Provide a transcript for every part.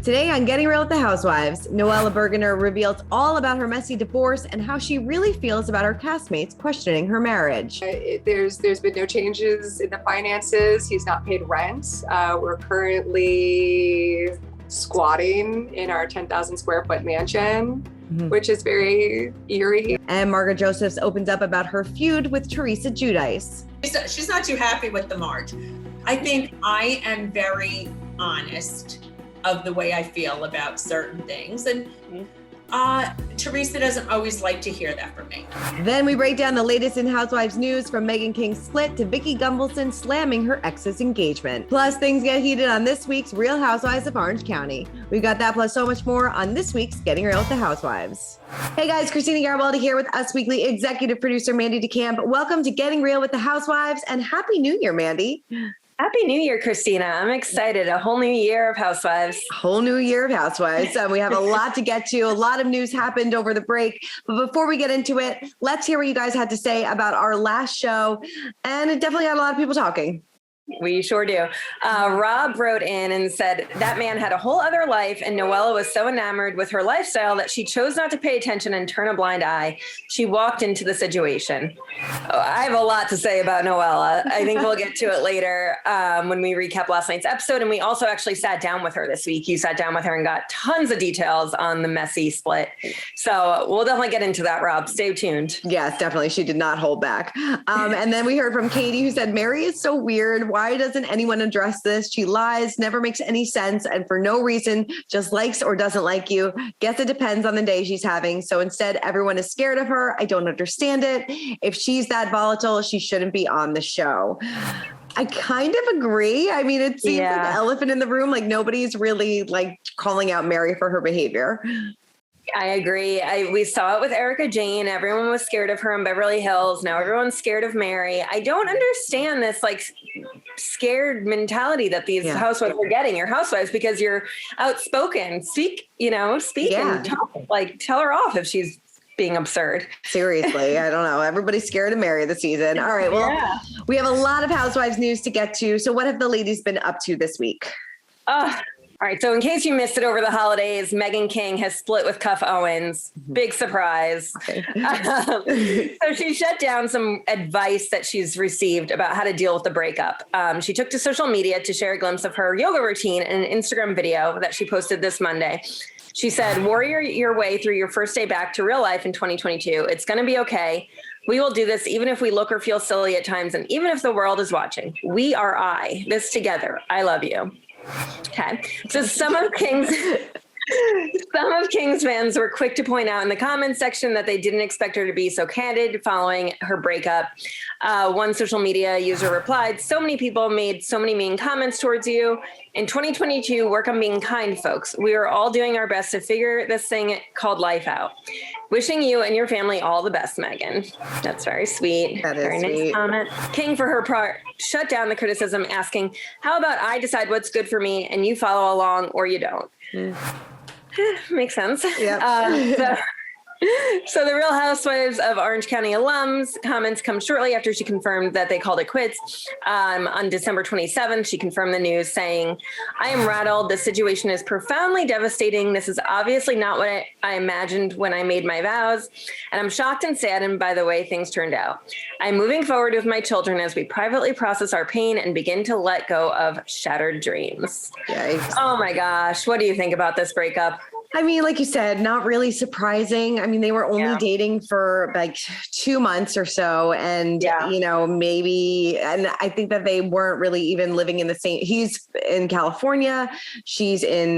Today on Getting Real with the Housewives, Noella Bergener reveals all about her messy divorce and how she really feels about her castmates questioning her marriage. There's been no changes in the finances. He's not paid rent. We're currently squatting in our 10,000 square foot mansion, which is very eerie. And Margaret Josephs opens up about her feud with Teresa Giudice. She's not too happy with the march. I think I am very honest of the way I feel about certain things. And Teresa doesn't always like to hear that from me. Then we break down the latest in Housewives news, from Meghan King's split to Vicki Gunvalson slamming her ex's engagement. Plus, things get heated on this week's Real Housewives of Orange County. We've got that plus so much more on this week's Getting Real with the Housewives. Hey guys, Christina Garibaldi here with Us Weekly executive producer Mandy DeCamp. Welcome to Getting Real with the Housewives, and Happy New Year, Mandy. Happy New Year, Christina. I'm excited. A whole new year of Housewives. Whole new year of Housewives. We have a lot to get to. A lot of news happened over the break. But before we get into it, let's hear what you guys had to say about our last show. And it definitely got a lot of people talking. We sure do. Rob wrote in and said that man had a whole other life, and Noella was so enamored with her lifestyle that she chose not to pay attention and turn a blind eye. She walked into the situation. I have a lot to say about Noella. I think we'll get to it later when we recap last night's episode. And we also actually sat down with her this week. You sat down with her and got tons of details on the messy split. So we'll definitely get into that, Rob. Stay tuned. Yes, definitely. She did not hold back. And then we heard from Katie, who said, Mary is so weird. Why doesn't anyone address this? She lies, never makes any sense, and for no reason, just likes or doesn't like you. Guess it depends on the day she's having. So instead, everyone is scared of her. I don't understand it. If she's that volatile, she shouldn't be on the show. I kind of agree. I mean, it seems like the elephant in the room. Like nobody's really like calling out Mary for her behavior. I agree. We saw it with Erika Jayne. Everyone was scared of her in Beverly Hills. Now everyone's scared of Mary. I don't understand this like scared mentality that these housewives are getting. You're housewives because you're outspoken. Speak and talk, like tell her off if she's being absurd. Seriously. I don't know. Everybody's scared of Mary this season. All right. Well, we have a lot of Housewives news to get to. So what have the ladies been up to this week? All right, so in case you missed it over the holidays, Meghan King has split with Cuff Owens. Big surprise. Okay. So she shut down some advice that she's received about how to deal with the breakup. She took to social media to share a glimpse of her yoga routine in an Instagram video that she posted this Monday. She said, warrior your way through your first day back to real life in 2022. It's going to be okay. We will do this even if we look or feel silly at times, and even if the world is watching. We are this together. I love you. Okay, so some of King's fans were quick to point out in the comments section that they didn't expect her to be so candid following her breakup. One social media user replied, so many people made so many mean comments towards you. In 2022, work on being kind, folks. We are all doing our best to figure this thing called life out. Wishing you and your family all the best, Meghan. That's very sweet. That is very sweet. Nice comment. King, for her part, shut down the criticism, asking, how about I decide what's good for me and you follow along or you don't? Makes sense. Yeah. So the Real Housewives of Orange County alums comments come shortly after she confirmed that they called it quits. On December 27th, she confirmed the news saying, I am rattled. The situation is profoundly devastating. This is obviously not what I imagined when I made my vows. And I'm shocked and saddened by the way things turned out. I'm moving forward with my children as we privately process our pain and begin to let go of shattered dreams. Yikes. Oh my gosh. What do you think about this breakup? I mean, like you said, not really surprising. I mean, they were only dating for like 2 months or so. And, maybe, and I think that they weren't really even living in the same, he's in California. She's in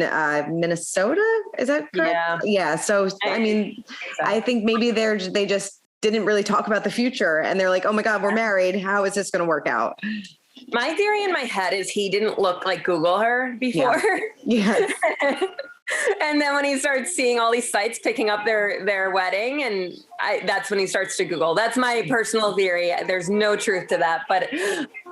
Minnesota. Is that correct? Yeah. So, I mean, I think maybe they just didn't really talk about the future. And they're like, oh my God, we're married. How is this going to work out? My theory in my head is he didn't look like Google her before. Yeah. And then when he starts seeing all these sites picking up their wedding, and that's when he starts to Google. That's my personal theory. There's no truth to that, but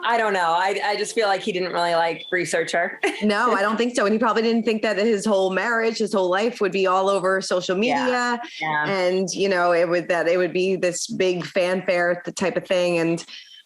I don't know. I just feel like he didn't really like research her. No, I don't think so. And he probably didn't think that his whole marriage, his whole life would be all over social media. Yeah. And, it would be this big fanfare type of thing. And,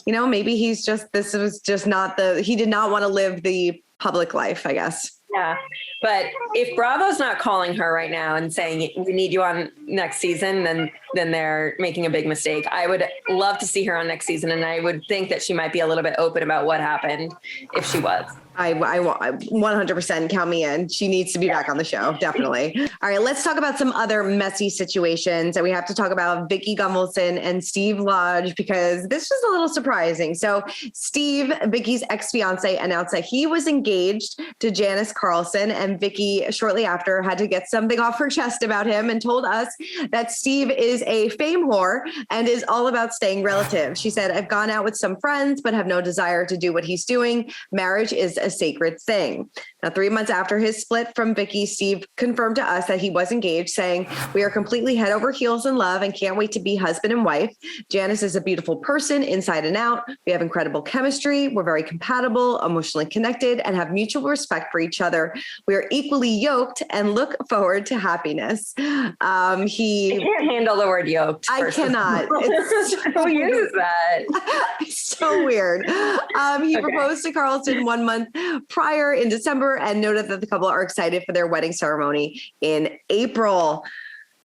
maybe this was just not he did not want to live the public life, I guess. Yeah. But if Bravo's not calling her right now and saying we need you on next season, then they're making a big mistake. I would love to see her on next season. And I would think that she might be a little bit open about what happened if she was. I 100% count me in. She needs to be back on the show. Definitely. All right. Let's talk about some other messy situations. And we have to talk about Vicki Gunvalson and Steve Lodge, because this was a little surprising. So Steve, Vicki's ex-fiance, announced that he was engaged to Janice Carlson, and Vicki shortly after had to get something off her chest about him and told us that Steve is a fame whore and is all about staying relative. She said, I've gone out with some friends, but have no desire to do what he's doing. Marriage is a sacred thing. Now, 3 months after his split from Vicki, Steve confirmed to us that he was engaged, saying, we are completely head over heels in love and can't wait to be husband and wife. Janice is a beautiful person inside and out. We have incredible chemistry. We're very compatible, emotionally connected, and have mutual respect for each other. We are equally yoked and look forward to happiness. I can't handle the word yoked. I cannot. Who uses that? It's so weird. He proposed to Carlson 1 month prior in December and noted that the couple are excited for their wedding ceremony in April.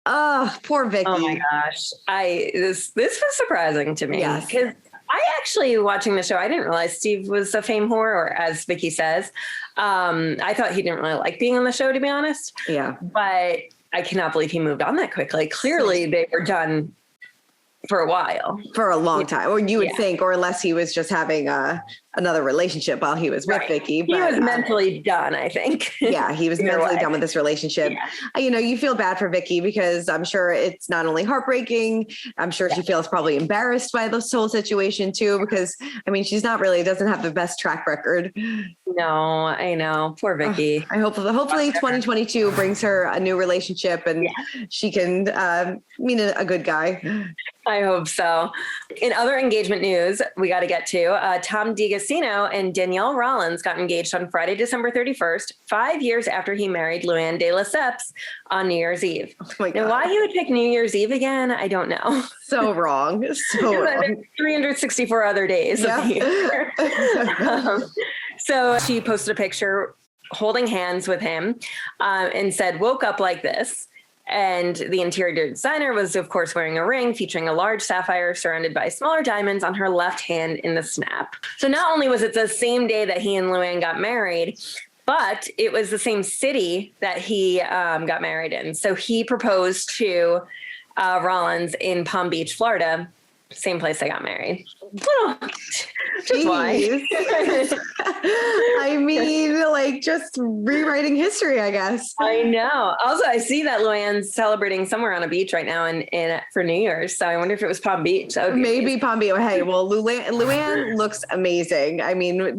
Oh, poor Vicki. Oh my gosh. This was surprising to me. Yes. Because I actually, watching the show, I didn't realize Steve was a fame whore, or as Vicki says. I thought he didn't really like being on the show, to be honest. Yeah. But I cannot believe he moved on that quickly. Clearly they were done for a while. For a long time. Or you would think, or unless he was just having another relationship while he was with Vicki. But, he was mentally done, I think. Yeah, he was mentally done with this relationship. Yeah. You feel bad for Vicki, because I'm sure it's not only heartbreaking, I'm sure she feels probably embarrassed by this whole situation too, because she's not really, doesn't have the best track record. No, I know. Poor Vicki. Hopefully 2022 brings her a new relationship and she can meet a good guy. I hope so. In other engagement news, we got to get to Tom DAgostino and Danielle Rollins got engaged on Friday, December 31st, 5 years after he married Luann de Lesseps on New Year's Eve. Oh my God. Now, why he would pick New Year's Eve again, I don't know. So wrong. So wrong. 364 other days of the year. So she posted a picture holding hands with him and said, woke up like this. And the interior designer was, of course, wearing a ring featuring a large sapphire surrounded by smaller diamonds on her left hand in the snap. So not only was it the same day that he and Luann got married, but it was the same city that he got married in. So he proposed to Rollins in Palm Beach, Florida, same place they got married. Just why? Just rewriting history, I guess. I know. Also, I see that Luann's celebrating somewhere on a beach right now for New Year's. So I wonder if it was Palm Beach. Maybe Palm Beach. Hey, well, Luann looks amazing.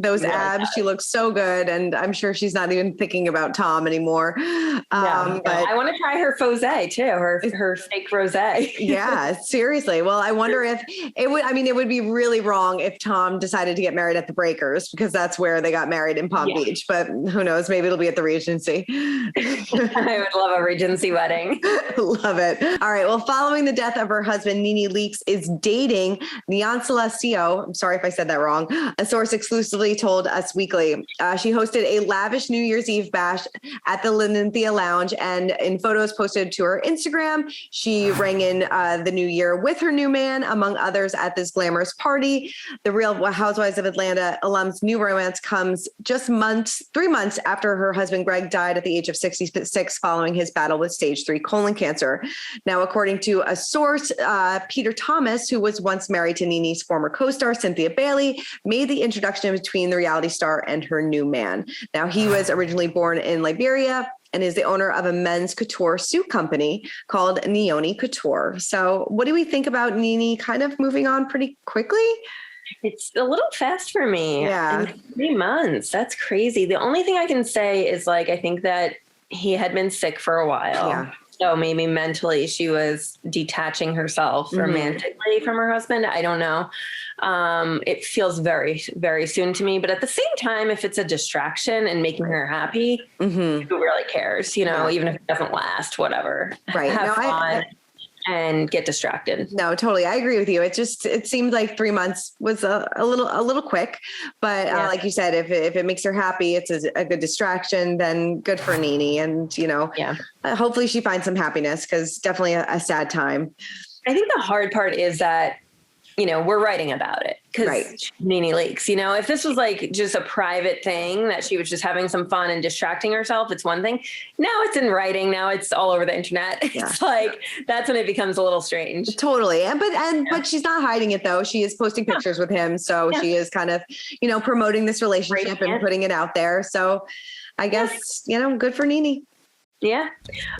Those abs, she looks so good. And I'm sure she's not even thinking about Tom anymore. But I want to try her fosé too, her fake rosé. Yeah, seriously. Well, I wonder if it would be really wrong if Tom decided to get married at the Breakers, because that's where they got married in Palm Beach. But who knows? Maybe it'll be at the Regency. I would love a Regency wedding. Love it. All right. Well, following the death of her husband, Nene Leakes is dating Neon Celestio. I'm sorry if I said that wrong. A source exclusively told Us Weekly. She hosted a lavish New Year's Eve bash at the Lynthia Lounge, and in photos posted to her Instagram, she rang in the new year with her new man, among others, at this glamorous party. The Real Housewives of Atlanta alum's new romance comes just 3 months after her husband Greg died at the age of 66 following his battle with stage 3 colon cancer. Now, according to a source, Peter Thomas, who was once married to Nene's former co-star Cynthia Bailey, made the introduction between the reality star and her new man. Now, he was originally born in Liberia and is the owner of a men's couture suit company called Neoni Couture. So what do we think about Nene kind of moving on pretty quickly? It's a little fast for me. Yeah. 3 months. That's crazy. The only thing I can say is I think that he had been sick for a while. Yeah. So maybe mentally she was detaching herself romantically from her husband. I don't know. It feels very, very soon to me. But at the same time, if it's a distraction and making her happy, who really cares? Even if it doesn't last, whatever. Right. Have fun. and get distracted. No, totally. I agree with you. It seemed like 3 months was a little quick, but like you said, if it makes her happy, it's a good distraction, then good for NeNe. And, hopefully she finds some happiness, because definitely a sad time. I think the hard part is that, we're writing about it because NeNe leaks. If this was like just a private thing that she was just having some fun and distracting herself, it's one thing. Now it's in writing. Now it's all over the internet. It's like, that's when it becomes a little strange. Totally. But she's not hiding it though. She is posting pictures with him. So she is kind of, promoting this relationship and putting it out there. So I guess, good for NeNe. Yeah.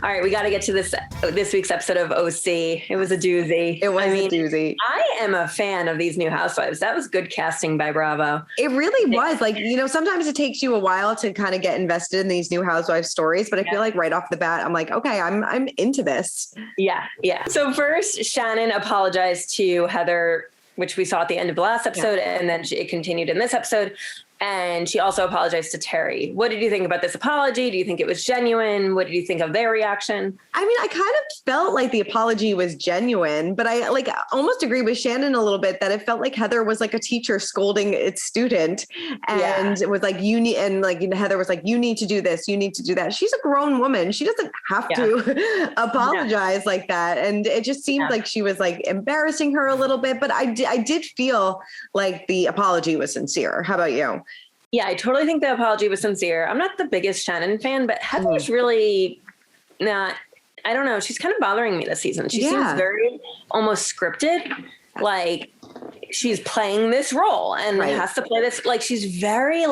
All right. We got to get to this week's episode of OC. It was a doozy. A doozy. I am a fan of these new Housewives. That was good casting by Bravo. It really was. Like, sometimes it takes you a while to kind of get invested in these new Housewives stories, but I feel like right off the bat, I'm like, okay, I'm into this. Yeah. Yeah. So first, Shannon apologized to Heather, which we saw at the end of the last episode. And then it continued in this episode. And she also apologized to Terry. What did you think about this apology? Do you think it was genuine? What did you think of their reaction? I mean, I kind of felt like the apology was genuine, but I almost agree with Shannon a little bit that it felt like Heather was like a teacher scolding its student, and it was like, you need, and like Heather was like, you need to do this, you need to do that. She's a grown woman. She doesn't have to apologize like that. And it just seemed like she was like embarrassing her a little bit, but I did feel like the apology was sincere. How about you? Yeah, I totally think the apology was sincere. I'm not the biggest Shannon fan, but Heather's really not, I don't know. She's kind of bothering me this season. She seems very almost scripted. Like she's playing this role and has to play this. Like she's very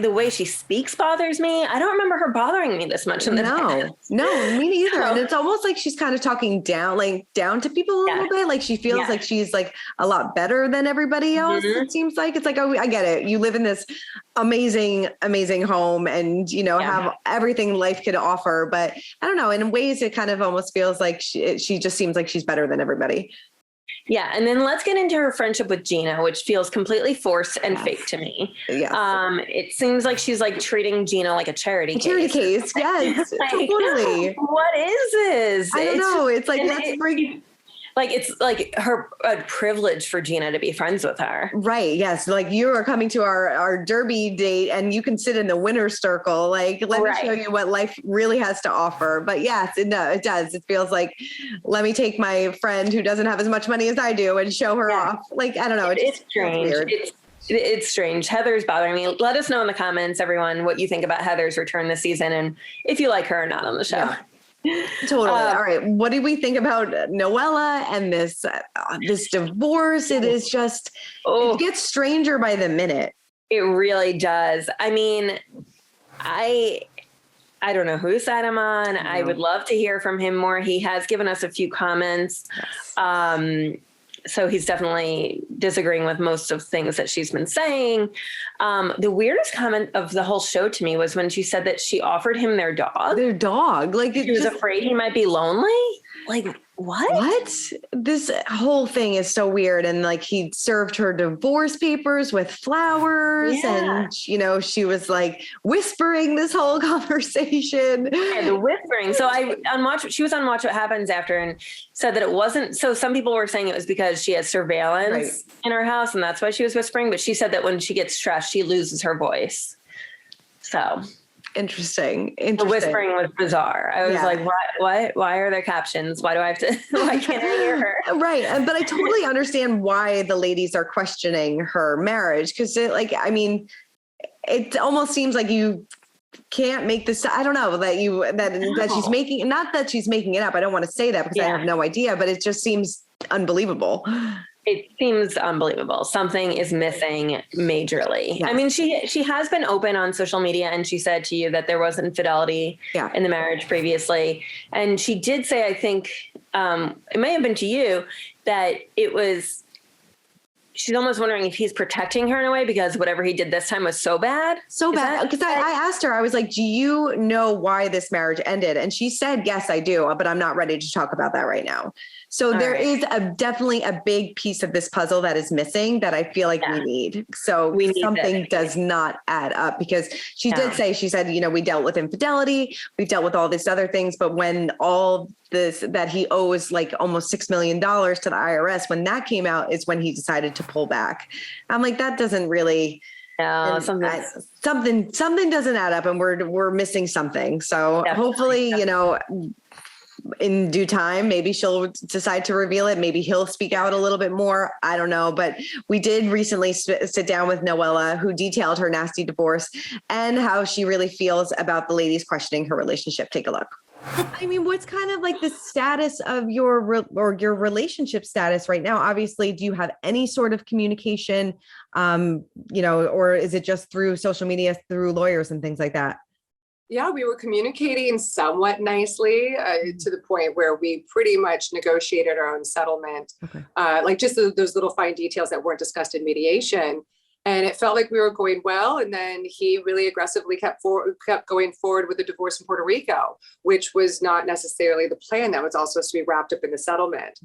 the way she speaks bothers me. I don't remember her bothering me this much in the past. No, me neither. And it's almost like she's kind of talking down to people a little bit. Like she feels like she's like a lot better than everybody else. It seems like it's like, oh, I get it. You live in this amazing, amazing home and, have everything life could offer. But I don't know, in ways it kind of almost feels like she just seems like she's better than everybody. Yeah. And then let's get into her friendship with Gina, which feels completely forced and fake to me. Yes. It seems like she's like treating Gina like a charity case. Yes. Totally. What is this? I don't know. It's like, let's bring... Like, it's like a privilege for Gina to be friends with her. Right. Yes. Like you are coming to our derby date and you can sit in the winner's circle. Like, let me show you what life really has to offer. But yes, it does. It feels like, let me take my friend who doesn't have as much money as I do and show her off. Like, I don't know. It's strange. Weird. It's strange. Heather's bothering me. Let us know in the comments, everyone, what you think about Heather's return this season and if you like her or not on the show. Yeah. Totally. All right. What do we think about Noella and this divorce? It is just, it gets stranger by the minute. It really does. I mean, I don't know whose side I'm on. I would love to hear from him more. He has given us a few comments. Yes. So he's definitely disagreeing with most of things that she's been saying. The weirdest comment of the whole show to me was when she said that she offered him their dog. Like she was afraid he might be lonely. Like what? This whole thing is so weird. And like he served her divorce papers with flowers and, she was like whispering this whole conversation. Yeah, the whispering. So she was on Watch What Happens After and said that it wasn't. So some people were saying it was because she has surveillance in her house and that's why she was whispering. But she said that when she gets stressed, she loses her voice. So... Interesting. The whispering was bizarre. I was like, what? Why are there captions? Why can't I hear her? Right. But I totally understand why the ladies are questioning her marriage. Cause it almost seems like you can't make this. I don't know that she's making, not that she's making it up. I don't want to say that because I have no idea, but it just seems unbelievable. It seems unbelievable. Something is missing majorly. Yes. I mean, she has been open on social media and she said to you that there was infidelity in the marriage previously. And she did say, I think it may have been to you, that she's almost wondering if he's protecting her in a way because whatever he did this time was so bad. Because I asked her, I was like, do you know why this marriage ended? And she said, yes, I do, but I'm not ready to talk about that right now. So there is definitely a big piece of this puzzle that is missing that I feel like we need. So We need something does not add up, because she did say, she said, you know, we dealt with infidelity, we've dealt with all these other things, but when all this, that he owes like almost $6 million to the IRS, when that came out is when he decided to pull back. I'm like, that doesn't really, something doesn't add up, and we're missing something. So hopefully, you know, in due time, maybe she'll decide to reveal it. Maybe he'll speak out a little bit more. I don't know. But we did recently sit down with Noella, who detailed her nasty divorce and how she really feels about the ladies questioning her relationship. Take a look. I mean, what's kind of like the status of your relationship status right now? Obviously, do you have any sort of communication, you know, or is it just through social media, through lawyers and things like that? Yeah, we were communicating somewhat nicely to the point where we pretty much negotiated our own settlement, like just those little fine details that weren't discussed in mediation. And it felt like we were going well. And then he really aggressively kept going forward with the divorce in Puerto Rico, which was not necessarily the plan. That was also supposed to be wrapped up in the settlement.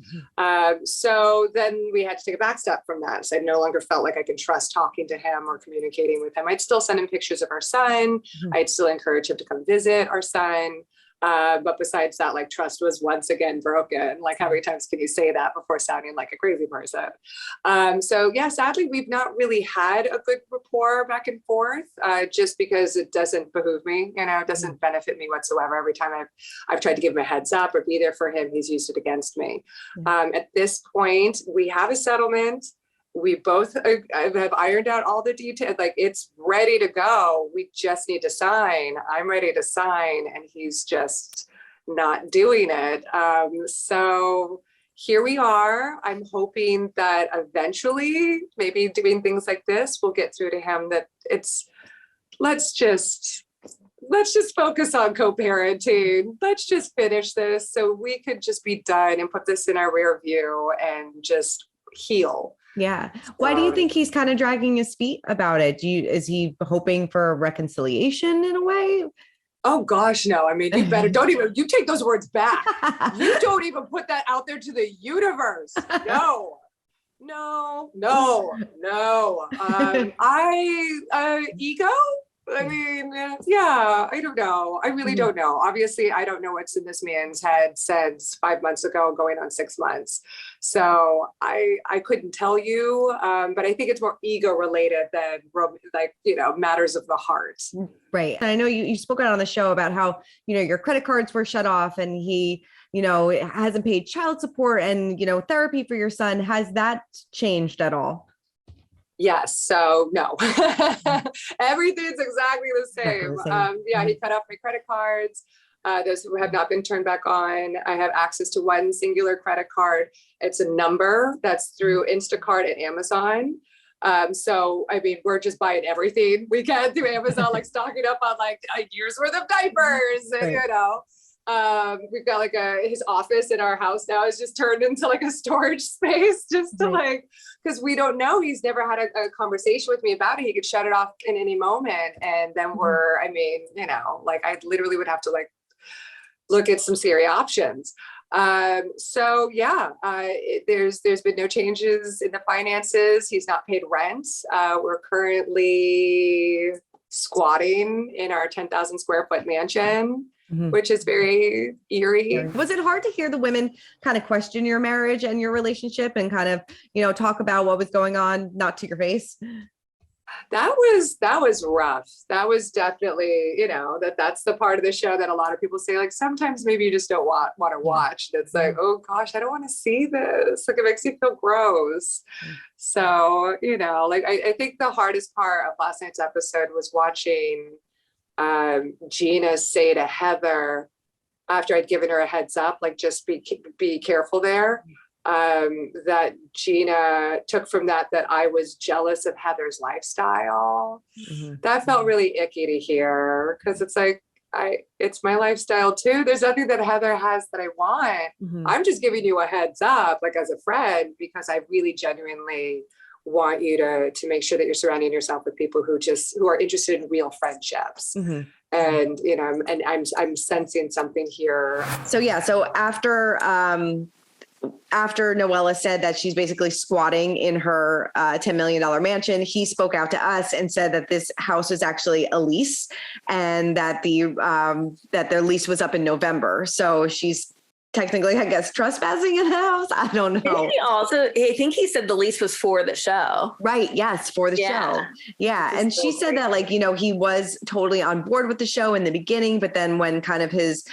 So then we had to take a back step from that. So I no longer felt like I could trust talking to him or communicating with him. I'd still send him pictures of our son. I'd still encourage him to come visit our son. But besides that, like, trust was once again broken. Like, how many times can you say that before sounding like a crazy person? So yeah, sadly, we've not really had a good rapport back and forth, just because it doesn't behoove me, you know, it doesn't benefit me whatsoever. Every time I've tried to give him a heads up or be there for him, he's used it against me. At this point, we have a settlement. We both have ironed out all the details. Like, it's ready to go. We just need to sign. I'm ready to sign, and he's just not doing it. So here we are. I'm hoping that eventually, maybe doing things like this will get through to him that let's just focus on co-parenting. Let's just finish this so we could just be done and put this in our rear view and just heal. Yeah. Why do you think he's kind of dragging his feet about it? Is he hoping for a reconciliation in a way? Oh gosh, no. I mean, you take those words back. You don't even put that out there to the universe. No. Ego? I mean, yeah, I don't know. I really don't know. Obviously, I don't know what's in this man's head since 5 months ago, going on 6 months. So I couldn't tell you, but I think it's more ego related than, like, you know, matters of the heart. Right. And I know you spoke out on the show about how, you know, your credit cards were shut off and he, you know, hasn't paid child support and, you know, therapy for your son. Has that changed at all? Yes. So no, everything's exactly the same. Yeah, he cut off my credit cards. Those have not been turned back on. I have access to one singular credit card. It's a number that's through Instacart and Amazon. So, I mean, we're just buying everything we can through Amazon, like stocking up on like a year's worth of diapers and, you know. We've got like his office in our house now is just turned into like a storage space just to like, because we don't know. He's never had a conversation with me about it. He could shut it off in any moment. And then I mean, you know, like I literally would have to like look at some serious options. So yeah, there's been no changes in the finances. He's not paid rent. We're currently squatting in our 10,000 square foot mansion. Which is very eerie. Was it hard to hear the women kind of question your marriage and your relationship and kind of, you know, talk about what was going on, not to your face? That was rough. That was definitely, you know, that's the part of the show that a lot of people say, like, sometimes maybe you just don't want to watch. It's like, oh gosh, I don't want to see this. Like, it makes me feel gross. So, you know, like, I think the hardest part of last night's episode was watching Gina say to Heather, after I'd given her a heads up, like, just be careful there, that Gina took from that I was jealous of Heather's lifestyle. That felt really icky to hear, because it's like, it's my lifestyle too. There's nothing that Heather has that I want. I'm just giving you a heads up, like, as a friend, because I really genuinely want you to make sure that you're surrounding yourself with people who are interested in real friendships. And, you know, and I'm sensing something here. So, yeah. So after after Noella said that she's basically squatting in her $10 million mansion, he spoke out to us and said that this house was actually a lease and that that their lease was up in November. So she's technically, I guess, trespassing in the house. I don't know. I think he said the lease was for the show. Right. Yes. For the show. Yeah. And she said that, like, he was totally on board with the show in the beginning, but then when kind of his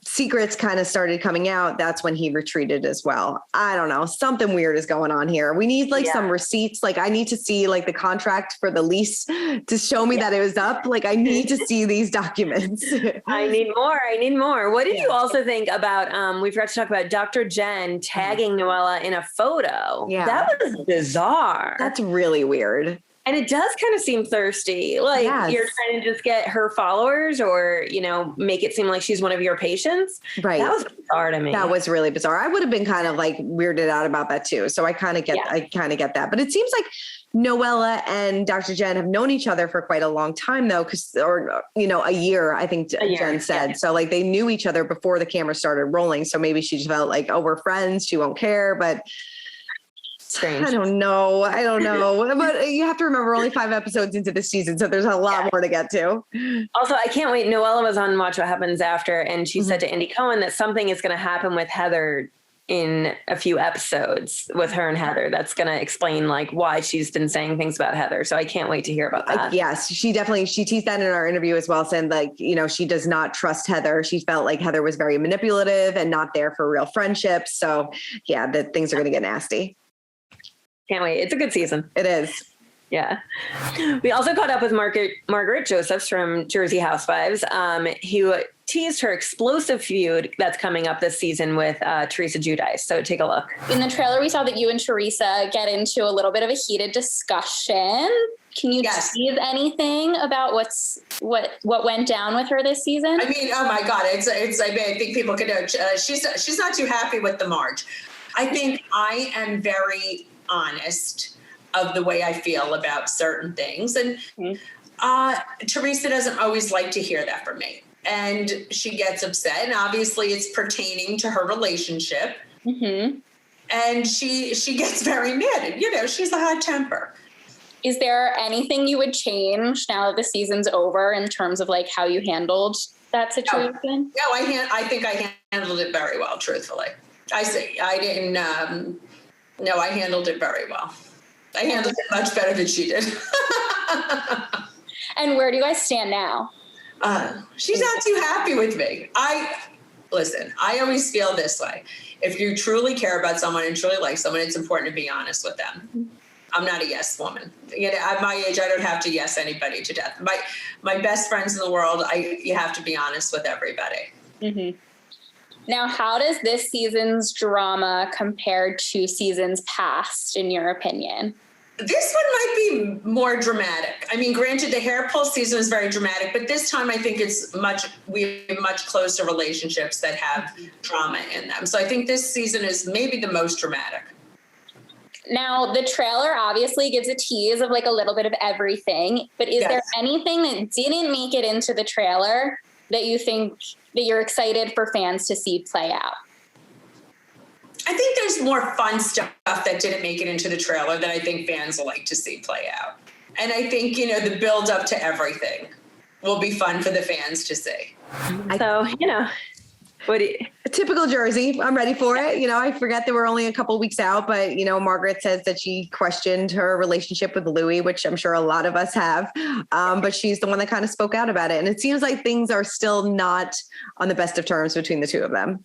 secrets kind of started coming out, that's when he retreated as well. I don't know. Something weird is going on here. We need some receipts. Like, I need to see like the contract for the lease to show me that it was up. Like, I need to see these documents. I need more. What did you also think about, we forgot to talk about Dr. Jen tagging Noella in a photo. Yeah. That was bizarre. That's really weird. And it does kind of seem thirsty. Like you're trying to just get her followers or, make it seem like she's one of your patients. Right. That was bizarre to me. That was really bizarre. I would have been kind of like weirded out about that too. So I kind of get that. But it seems like Noella and Dr. Jen have known each other for quite a long time though. A year, I think Jen said. Yeah. So like they knew each other before the camera started rolling. So maybe she just felt like, oh, we're friends. She won't care. But strange. I don't know. But you have to remember only 5 episodes into the season. So there's a lot more to get to. Also, I can't wait. Noella was on Watch What Happens After, and she said to Andy Cohen that something is going to happen with Heather in a few episodes with her and Heather. That's going to explain like why she's been saying things about Heather. So I can't wait to hear about that. Yes, she teased that in our interview as well, saying like, she does not trust Heather. She felt like Heather was very manipulative and not there for real friendships. So yeah, that things are going to get nasty. Can't wait. It's a good season. It is. Yeah. We also caught up with Margaret Josephs from Jersey Housewives, who teased her explosive feud that's coming up this season with Teresa Giudice. So take a look. In the trailer, we saw that you and Teresa get into a little bit of a heated discussion. Can you tease anything about what went down with her this season? I mean, oh my God, it's I think people could know. She's not too happy with the Marge. I think I am very honest of the way I feel about certain things. And Teresa doesn't always like to hear that from me. And she gets upset. And obviously it's pertaining to her relationship. Mm-hmm. And she gets very mad. And, she's a hot temper. Is there anything you would change now that the season's over in terms of like how you handled that situation? No, I think I handled it very well, truthfully. I handled it very well. I handled it much better than she did. And where do you guys stand now? She's not too happy with me. I always feel this way. If you truly care about someone and truly like someone, it's important to be honest with them. I'm not a yes woman. At my age, I don't have to yes anybody to death. My best friends in the world, you have to be honest with everybody. Mm-hmm. Now, how does this season's drama compare to seasons past, in your opinion? This one might be more dramatic. I mean, granted, the hair pull season was very dramatic, but this time I think we have much closer relationships that have drama in them. So I think this season is maybe the most dramatic. Now, the trailer obviously gives a tease of like a little bit of everything, but is there anything that didn't make it into the trailer that you think that you're excited for fans to see play out? I think there's more fun stuff that didn't make it into the trailer that I think fans will like to see play out. And I think, the build up to everything will be fun for the fans to see. Typical Jersey. I'm ready for it. I forget that we're only a couple weeks out, but Margaret says that she questioned her relationship with Louis, which I'm sure a lot of us have. But she's the one that kind of spoke out about it. And it seems like things are still not on the best of terms between the two of them.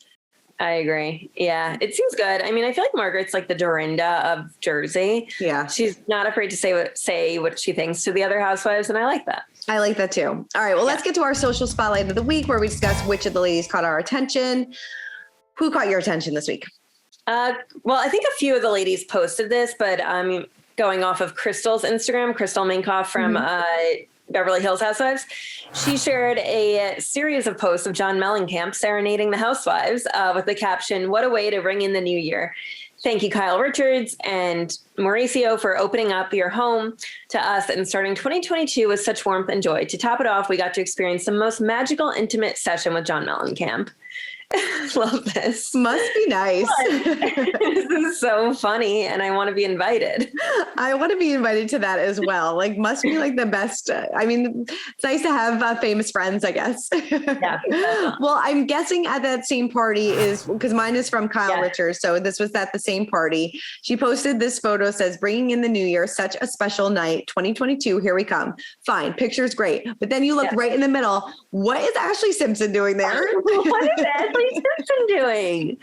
I agree. Yeah, it seems good. I mean, I feel like Margaret's like the Dorinda of Jersey. Yeah. She's not afraid to say what she thinks to the other housewives, and I like that. I like that too. All right, well, let's get to our social spotlight of the week where we discuss which of the ladies caught our attention. Who caught your attention this week? Well, I think a few of the ladies posted this, but I'm going off of Crystal's Instagram, Crystal Minkoff from Beverly Hills Housewives. She shared a series of posts of John Mellencamp serenading the housewives with the caption, "What a way to ring in the new year. Thank you, Kyle Richards and Mauricio, for opening up your home to us and starting 2022 with such warmth and joy. To top it off, we got to experience the most magical, intimate session with John Mellencamp." Love this. Must be nice. This is so funny, and I want to be invited. I want to be invited to that as well. Like, must be like the best. I mean, it's nice to have famous friends, I guess. Yeah. Well, I'm guessing at that same party is because mine is from Kyle Richards. So this was at the same party. She posted this photo, says, bringing in the new year, such a special night, 2022. Here we come. Fine. Picture's great. But then you look right in the middle. What is Ashley Simpson doing there? What is Ashley Simpson doing?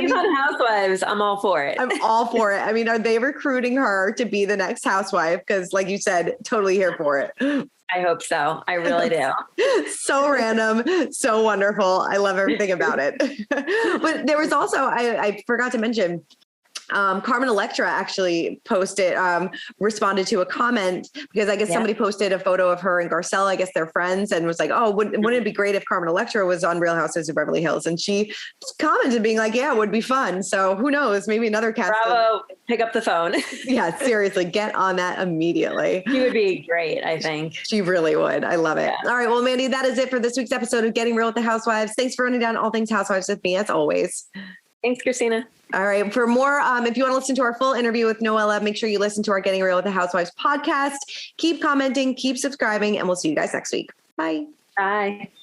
She's on Housewives. I'm all for it. I'm all for it. I mean, are they recruiting her to be the next housewife? Because like you said, totally here for it. I hope so. I really do. So random, so wonderful. I love everything about it. But there was also, I forgot to mention, Carmen Electra actually responded to a comment because I guess somebody posted a photo of her and Garcelle. I guess they're friends, and was like, oh, wouldn't it be great if Carmen Electra was on Real Housewives of Beverly Hills? And she commented being like, yeah, it would be fun. So who knows, maybe another cast. Bravo, pick up the phone. Yeah, seriously, get on that immediately. She would be great, I think. She really would. I love it. Yeah. All right, well, Mandy, that is it for this week's episode of Getting Real with the Housewives. Thanks for running down all things Housewives with me, as always. Thanks, Christina. All right. For more, if you want to listen to our full interview with Noella, make sure you listen to our Getting Real with the Housewives podcast. Keep commenting, keep subscribing, and we'll see you guys next week. Bye. Bye.